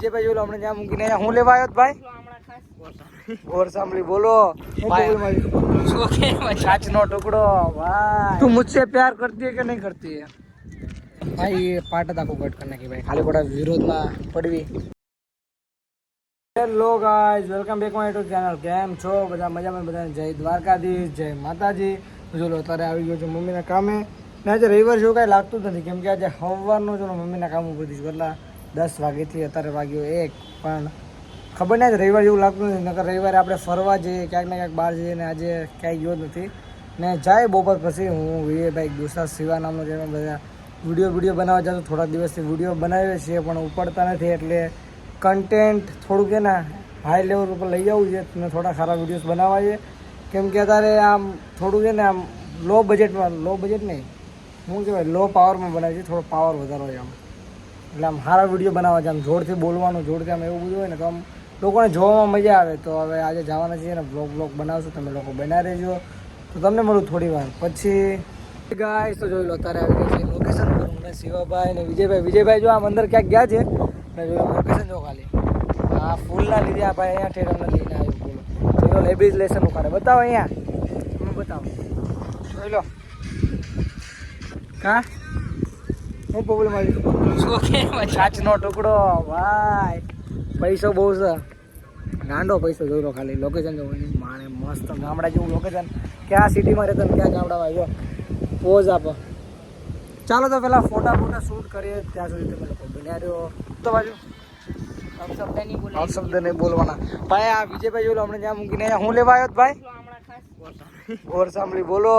જે ભાઈ બોલો આપણે જ્યાં મૂકીને હું લેવા આવ્યો ભાઈ ગોર સાંભળી બોલો કાચ નો ટુકડો ભાઈ તું મુझसे प्यार करती है कि नहीं करती है भाई ये पाटा को कट करने की भाई खाली खोटा વિરોધમાં પડવી hello guys welcome back my YouTube channel કેમ છો બધા મજામાં બધાને જય દ્વારકાધીશ જય માતાજી જો લો અત્યારે આવી ગયો છું મમ્મીના કામે ને આજે રવિવાર જેવું કાંઈ લાગતું જ નથી કેમ કે આજે સવારનું જો મમ્મીના કામ ઉપર થી પહેલા 10 વાગ્યાથી અત્યારે વાગ્યો 1 પણ ખબર નહીં રવિવાર જેવું લાગતું નથી નકર રવિવારે આપણે ફરવા જઈએ ક્યાંક ને ક્યાંક બહાર જઈએ ને આજે ક્યાંય ગયો નથી ને જાય બપોર પછી હું ભાઈ દોસ્તા શિવા નામનો જેમાં બધા વિડીયો બનાવવા જાઉં થોડા દિવસથી વિડીયો બનાવીએ છીએ પણ ઉપડતા નથી એટલે કન્ટેન્ટ થોડુંક છે ને હાઈ લેવલ ઉપર લઈ જવું છે ને થોડા સારા વિડીયોઝ બનાવવા છે કેમ કે અત્યારે આમ થોડું છે ને આમ લો બજેટ નહીં શું કહેવાય લો પાવરમાં બનાવીએ છીએ થોડો પાવર વધારો છે આમ એટલે આમ સારા વિડીયો બનાવવા છે આમ જોરથી બોલવાનું જોરથી આમ એવું બધું હોય ને તો આમ લોકોને જોવામાં મજા આવે તો હવે આજે જવાના છીએ ને બ્લોગ બનાવશું તમે લોકો બના રહેજો તો તમને મળું થોડી વાર પછી ગાઈસ તો જોઈ લો અત્યારે આવી ગઈ છે લોકેશન પર મને શિવાભાઈ ને વિજયભાઈ જો આમ અંદર ક્યાંક ગયા છે ને જોયું લોકેશન જો ખાલી આ ફૂલના લીધે આ ભાઈ અહીંયા ઠેર અમને લઈને આવ્યું બોલો જોઈ લો લેબીઝ લેસન ઉખાડે બતાવો અહીંયા તમે બતાવો જોઈ લો કા હું પ્રોબ્લેમ આવી કાચનો ટુકડો ભાઈ પૈસો બહુ છે ગાંડો પૈસો જોઈ લો ખાલી લોકેશન જો માણે મસ્ત ગામડા જેવું લોકેશન ક્યાં સિટીમાં રહેતા ક્યાં ગામડામાં આવ્યો પોઝ આપો ચાલો તો પેલા ફોટા શૂટ કરીએ ત્યાં સુધી તમે લોકો બન્યા રહ્યો તો બાજુ શબ્દ નહીં બોલવાના ભાઈ આ વિજયભાઈ જોઈ લો હમણાં જ્યાં મૂકીને હું લેવા આવ્યો ભાઈ ગોર સાંભળી બોલો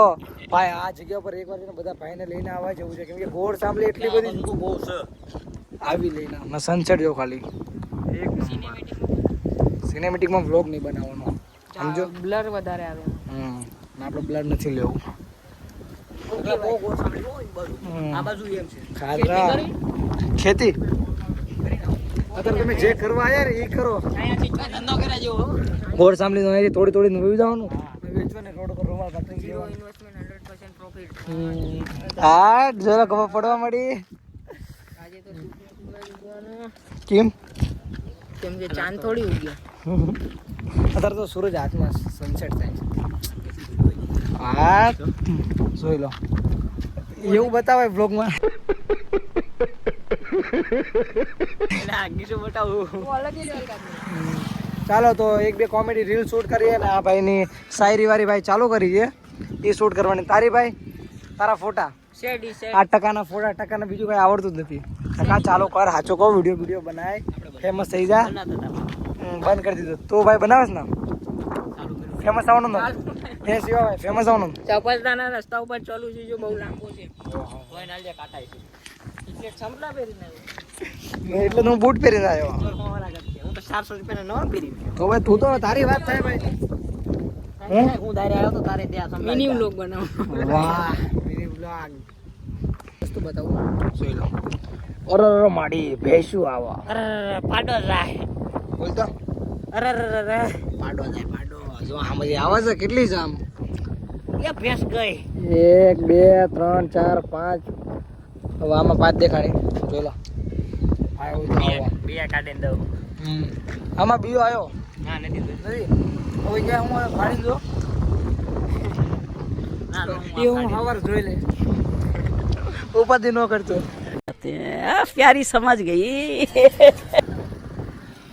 ભાઈ આ જગ્યા પર એકવાર બધા ભાઈને લઈને આવવા જવું છે કેમ કે ગોર સાંભળી એટલી બધી બહુ છે આવી લઈને સનસેટ જો ખાલી સિનેમેટિકમાં વ્લોગ નહીં બનાવવાનો સમજો બ્લર વધારે આવે આપણે બ્લર નથી લેવું ખેતી અત્યારે તમે જે કરવા આવ્યા એ કરો ગોળ સાંભળી થોડી નવી જવાનું હા જરા ખબર પડવા મળી કેમ કે ચાંદ થોડી ઉગ્યો અત્યારે તો સૂરજ હાથમાં સનસેટ થાય હા જોઈ લો એવું બતાવે બ્લોગમાં ચાલો તો 1-2 કોમેડી રીલ શૂટ કરીએ ને આ ભાઈની શાયરી વાળી ભાઈ ચાલુ કરી છે એ શૂટ કરવાની તારી ભાઈ તારા ફોટા 8% ફોટા ટકાના બીજું કઈ આવડતું જ નથી ટકા ચાલો કર સાચો કહો વિડીયો બનાય ફેમસ થઈ જા બંધ કરી દીધું તો ભાઈ બનાવેશ ને ફેમસ આવવાનું ને હે શિવાભાઈ ફેમસ આવવાનું ચપલતાના રસ્તા ઉપર ચાલુ છે જો બહુ લાંબો છે કોઈ ના લે કાટાય છે એટલે ચંપલા પહેરીને આવ્યો એટલે હું બૂટ પહેરીને આવ્યો હું તો 400 રૂપિયાનો નો પહેરી તો ભાઈ તું તો તારી વાત થાય ભાઈ હું દારે આવ્યો તો તારે ત્યાં મિની વ્લોગ બનાવો વાહ મિની વ્લોગ વસ્તુ બતાવું જોઈ લો અરે માડી ભેસું આવા અરે પાડો જાય બોલતો અરે પાડો જાય પાડો જો આમ જે આવે છે કેટલી છે આમ એ ભેંસ ગઈ 1 2 3 4 5 હવે આમાં 5 દેખાડી જોઈ લો બે કાઢીને દઉં આમાં બીજો આવ્યો ના નથી હવે ક્યાં હું ફાડી દો એ હું હવાર જોઈ લે ઉપાધિ ન કરતો प्यारी समझ गई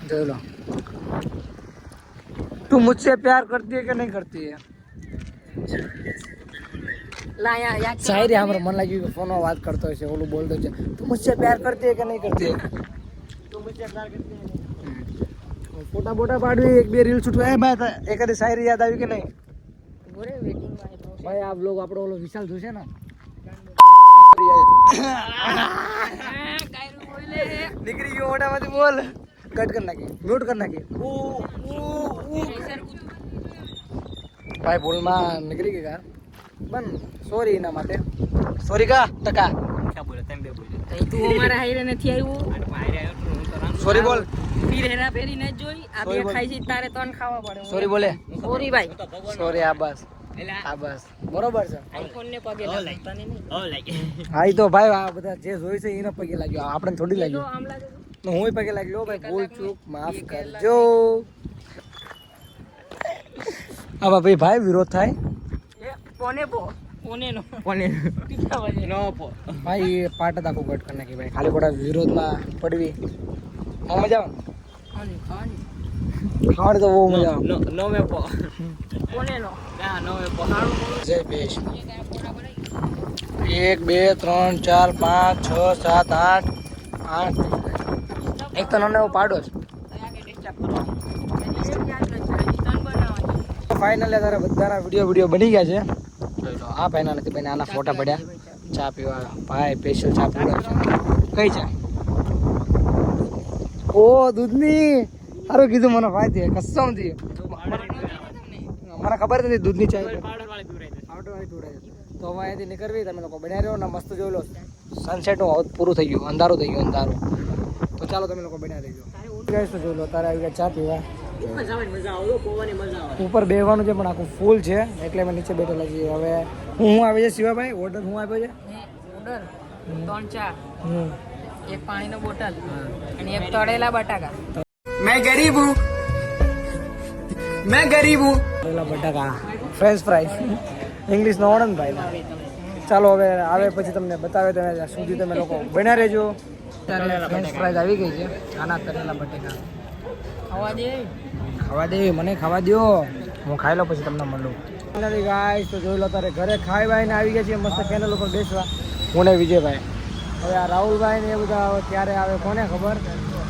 चलो तू मुझसे प्यार करती है कि नहीं करती है शायरी हमारे मन लगी फोन में बात करते हो बोलो बोल दो तू मुझसे प्यार करती है कि नहीं करती है तू मुझसे प्यार करती है फोटा बोटा पाड़ी 1-2 રીલ છૂટવા એ ભાઈ એકાદી શાયરી યાદ આવી કે નહીં બોરે વેટિંગ માં ભાઈ આ વ્લોગ આપણો ઓલો વિશાલ જોશે ને નીકળી ગયો મોટામાંથી બોલ કટ કરી નાખી મ્યુટ કરી નાખી ભાઈ ભૂલમાં નીકળી ગઈ કાર બન સોરી એના માટે સોરી કા ટકા ક્યાં બોલે તેમ બે બોલે તું અમારા હાઈરે નથી આવ્યો હાઈરે આવ્યો હું તો રામ સોરી બોલ ફીર હેરા ફેરી ન જોઈ આ બે ખાઈ છે તારે તન ખાવા પડે સોરી બોલે સોરી ભાઈ સોરી આ બસ આ બસ બરોબર છે આઈફોન ને પગે લાગતા નહીં હા ઈ તો ભાઈ આ બધા જે જોઈ છે એને પગે લાગ્યો આપણે થોડી લાગ્યો આમ લાગે હું પગે લાગી લો ભાઈ, ભૂલ ચૂક માફ કરજો. આવા ભાઈ વિરોધ થાય કોને નો ભાઈ, એ પાટ જ આખું કટ કરી નાખી ભાઈ, ખાલી ખોટા વિરોધમાં પડવી. હા, મજા આવે ખાવાનું તો બહુ મજા આવે. જય બેશ. 1 2 3 4 5 6 7 8 એક તો નાનો એવો પાડો છે. ફાઇનલી તારા બધાના વિડીયો બની ગયા છે. જોઈ લો, આ ભાઈના નથી, ભાઈ આના ફોટા પડ્યા. ચા પીવા ભાઈ સ્પેશિયલ ચા પીવા કઈ ચા? ઓ દૂધની, સારું કીધું, મને ફાયદે કસમથી મને ખબર નથી દૂધની ચા પાવડરવાળી પીવડાય. તો હવે અહીંયાથી નીકળવી, તમે લોકો બન્યા રહ્યો ને મસ્ત જોઈ લો. સનસેટ પૂરું થઈ ગયું, અંધારું થઈ ગયું અંધારું. તો ચાલો તમે લોકો બન્યા રહીજો. તો જોઈ લો, તારે આવી ગયા ચા પીવા. ઉપર બેહવાનું છે પણ આખું ફૂલ છે એટલે અમે નીચે બેઠેલા છીએ. હવે હું આવે છે શિવાભાઈ, ઓર્ડર હું આપ્યો છે? ઓર્ડર 3 ચા, એક પાણીનો બોટલ અને એક તળેલા બટાકા. મેં ગરીબ હું. તળેલા બટાકા, ફ્રેન્ચ ફ્રાઈઝ, ઇંગ્લિશ નો ઓર્ડર ભાઈ. ચાલો હવે આવે પછી તમને બતાવે, તમે ત્યાં સુધી તમે લોકો બન્યા રહેજો. ફ્રેન્ચ ફ્રાઈઝ આવી ગઈ છે, આના તળેલા બટાકા ખાવા દે, મને ખાવા દો, હું ખાઈ લો પછી તમને મળું. ગાઈસ તો જોઈ લો, તારે ઘરે ખાઈ વાઈને આવી ગયા છે મસ્ત કેનલ ઉપર બેસવા, હું ને વિજયભાઈ. હવે આ રાહુલભાઈ ને એ બધા ક્યારે આવે કોને ખબર.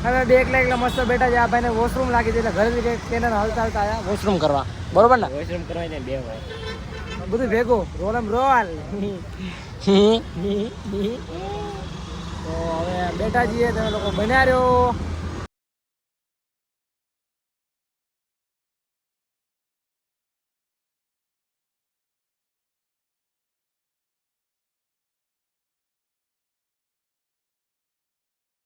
હવે બે એકલા મસ્ત બેઠા છે. આ ભાઈને વોશરૂમ લાગી છે એટલે ઘરેથી કેનલ હાલતા આવ્યા વોશરૂમ કરવા, બરોબર ને? વોશરૂમ કરવા ને બે હોય બધું ભેગું, રોલ એમ રોલ. તો હવે બેઠા છીએ, તમે લોકો બન્યા રહ્યો.